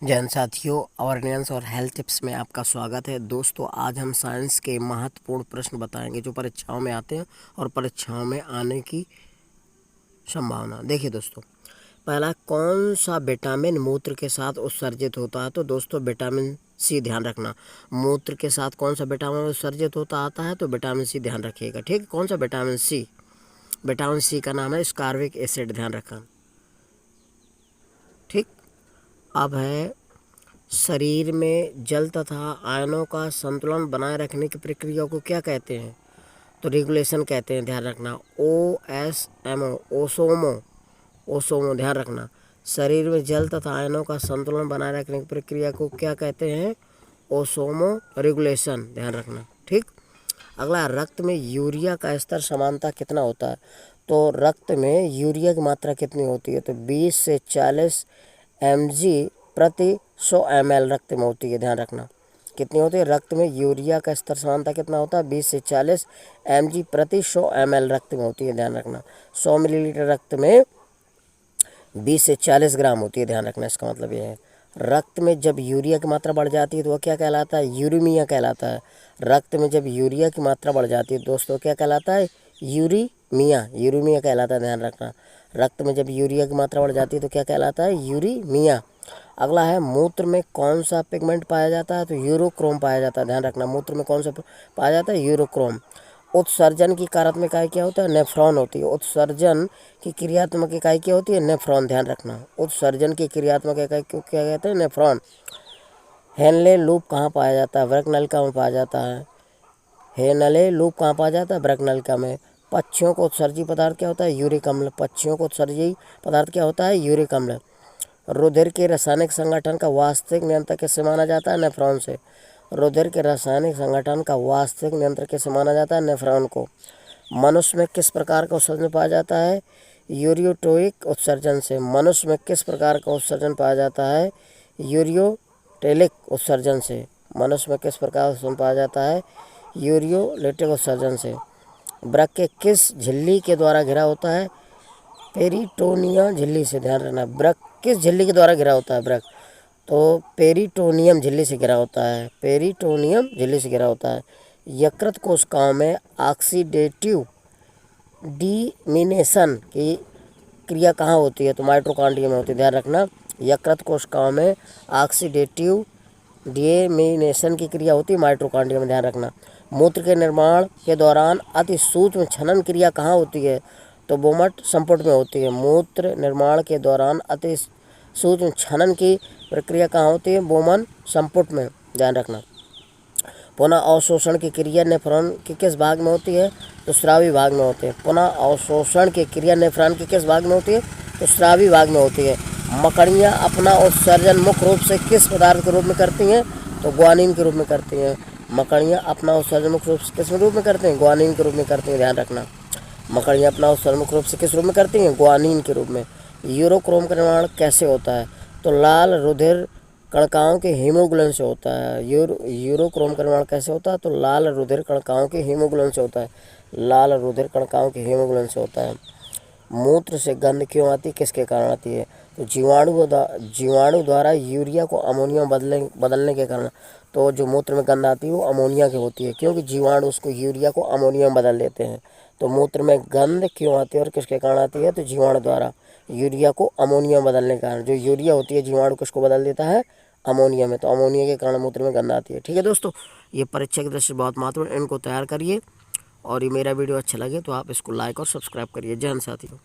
जैन साथियों, अवेयरनेस और health tips में आपका स्वागत है। दोस्तों, आज हम साइंस के महत्वपूर्ण प्रश्न बताएंगे जो परीक्षाओं में आते हैं और परीक्षाओं में आने की संभावना। देखिए दोस्तों, पहला, कौन सा विटामिन मूत्र के साथ उत्सर्जित होता है? तो दोस्तों, विटामिन सी ध्यान रखना। मूत्र के साथ कौन सा विटामिन उत्सर्जित होता आता है? तो विटामिन सी ध्यान रखिएगा। ठीक, कौन सा विटामिन सी? विटामिन सी का नाम है स्कारविक एसिड, ध्यान रखना। ठीक, अब है, शरीर में जल तथा आयनों का संतुलन बनाए रखने की प्रक्रिया को क्या कहते हैं? तो रेगुलेशन कहते हैं, ध्यान रखना। OSMO, ओसोमो, ओसोमो, ध्यान रखना। शरीर में जल तथा आयनों का संतुलन बनाए रखने की प्रक्रिया को क्या कहते हैं? ओसोमो रेगुलेशन, ध्यान रखना। ठीक, अगला, रक्त में यूरिया का स्तर समानता कितना होता है? तो रक्त में यूरिया की मात्रा कितनी होती है? तो 20 से 40 mg प्रति 100 ml रक्त में होती है, ध्यान रखना। कितनी होती है? रक्त में यूरिया का स्तर समानता कितना होता है? 20 से 40 mg प्रति 100 ml रक्त में होती है, ध्यान रखना। 100 मिलीलीटर रक्त में 20 से 40 ग्राम होती है, ध्यान रखना। इसका मतलब यह है, रक्त में जब यूरिया की मात्रा बढ़ जाती है तो वह क्या कहलाता है? यूरेमिया कहलाता है। रक्त में जब यूरिया की मात्रा बढ़ जाती है दोस्तों, क्या कहलाता है? यूरेमिया, यूरेमिया कहलाता है, ध्यान रखना। रक्त में जब यूरिया की मात्रा बढ़ जाती है तो क्या कहलाता है? यूरेमिया। अगला है, मूत्र में कौन सा पिगमेंट पाया जाता है? तो यूरोक्रोम पाया जाता है, ध्यान रखना। मूत्र में कौन सा पाया जाता है? यूरोक्रोम। उत्सर्जन की कार्यात्मक इकाई क्या होता है? नेफ्रॉन होती है। उत्सर्जन की क्रियात्मक इकाई क्या होती है? नेफ्रॉन, ध्यान रखना। उत्सर्जन की क्रियात्मक इकाई क्यों क्या कहते हैं? नेफ्रॉन। हेनले लूप कहाँ पाया जाता है? वृक्क नलिका में पाया जाता है। हेनले लूप कहाँ पाया जाता है? वृक्क नलिका में। पक्षियों को उत्सर्जी पदार्थ क्या होता है? यूरिक अम्ल। पक्षियों को उत्सर्जी पदार्थ क्या होता है? यूरिक अम्ल। रुधिर के रासायनिक संगठन का वास्तविक नियंत्रक किससे माना जाता है? नेफ्रॉन से। रुधिर के रासायनिक संगठन का वास्तविक नियंत्रक किससे माना जाता है? नेफ्रॉन को। मनुष्य में किस प्रकार का उत्सर्जन पाया जाता है? यूरियोटोइक उत्सर्जन से। मनुष्य में किस प्रकार का उत्सर्जन पाया जाता है? यूरियोटेलिक उत्सर्जन से। मनुष्य में किस प्रकार का उत्सर्जन पाया जाता है? यूरियोलेटिक उत्सर्जन से। वृक्क के किस झिल्ली के द्वारा घिरा होता है? पेरिटोनियम झिल्ली से, ध्यान रखना। वृक्क किस झिल्ली के द्वारा घिरा होता है? वृक्क तो पेरिटोनियम झिल्ली से घिरा होता है। पेरिटोनियम झिल्ली से घिरा होता है। यकृत कोशिकाओं में ऑक्सीडेटिव डिमिनेशन की क्रिया कहाँ होती है? तो माइटोकॉन्ड्रिया में होती है, ध्यान रखना। यकृत कोशिकाओं में ऑक्सीडेटिव डिमिनेशन की क्रिया होती है माइटोकॉन्ड्रिया में, ध्यान रखना। मूत्र के निर्माण के दौरान अति सूक्ष्म छनन क्रिया कहाँ होती है? तो बोमट संपुट में होती है। मूत्र निर्माण के दौरान अति सूक्ष्म छनन की प्रक्रिया कहाँ होती है? बोमन संपुट में, ध्यान रखना। पुनः अवशोषण की क्रिया नेफ्रॉन के किस भाग में होती है? तो स्रावी भाग में होती है। पुनः अवशोषण की क्रिया नेफ्रॉन के किस भाग में होती है? तो स्रावी भाग में होती है। मकड़ियाँ अपना उत्सर्जन मुख्य रूप से किस पदार्थ के रूप में करती हैं? तो ग्वानिन के रूप में करती हैं। मकड़ियाँ अपना उत्सर्जन मुख्य रूप से किस रूप में करती हैं? ग्वानिन के रूप में करती हैं, ध्यान रखना। मकड़ियाँ अपना उत्सर्जन मुख्य रूप से किस रूप में करती हैं? ग्वानिन के रूप में। यूरोक्रोम का निर्माण कैसे होता है? तो लाल रुधिर कणिकाओं के हीमोग्लोबिन से होता है। यूरोक्रोम का निर्माण कैसे होता है? तो लाल रुधिर कणिकाओं के हीमोग्लोबिन से होता है। लाल रुधिर कणिकाओं के हीमोग्लोबिन से होता है। मूत्र से गंध क्यों आती है? किसके कारण आती है? तो जीवाणु द्वारा यूरिया को अमोनिया बदलने के कारण। तो जो मूत्र में गंध आती है वो अमोनिया की होती है, क्योंकि जीवाणु उसको यूरिया को अमोनिया में बदल देते हैं। तो मूत्र में गंध क्यों आती है और किसके कारण आती है? तो जीवाणु द्वारा यूरिया को अमोनिया में बदलने के कारण। जो यूरिया होती है जीवाणु किसको बदल देता है? अमोनिया में। तो अमोनिया के कारण मूत्र में गंध आती है। ठीक है दोस्तों, ये परीक्षा की दृष्टि से बहुत महत्वपूर्ण, इनको तैयार करिए। और ये मेरा वीडियो अच्छा लगे तो आप इसको लाइक और सब्सक्राइब करिए। जय हिंद साथियों।